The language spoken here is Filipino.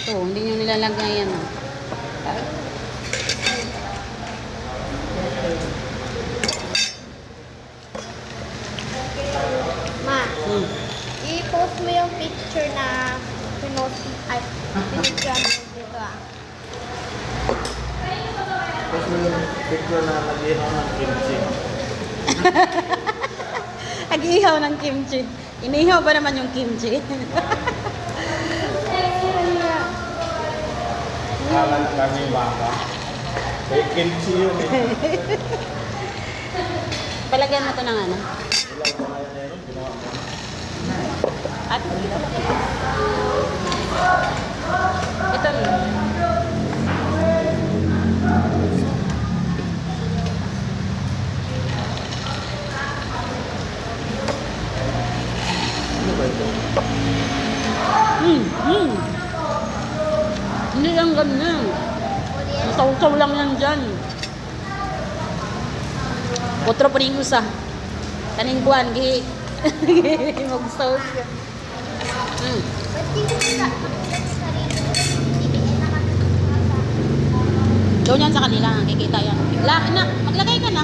Ito, hindi nyo nilalagay yan. Ma, Hmm. i-post mo yung picture na pinigyan mo dito ah. Tapos mo yung picture na nag-ihaw ng kimchi. Nag-ihaw ng kimchi. Inihaw ba naman yung kimchi? Kala na kami baka. Eh, kimchi yun eh. Palagyan mo to ng ano? Ilang ba kaya na yun? Ginawa mo. At ito. Ano ba ito? Hindi lang ganyan. Saw-saw lang yan dyan. Otro pa rin usa. Kaning kuwan, gi. Mag-saw siya. Ba't di mo sa sarili? Ibigin naman Doon yan sa kanila, kikita yan. Maglagay ka na.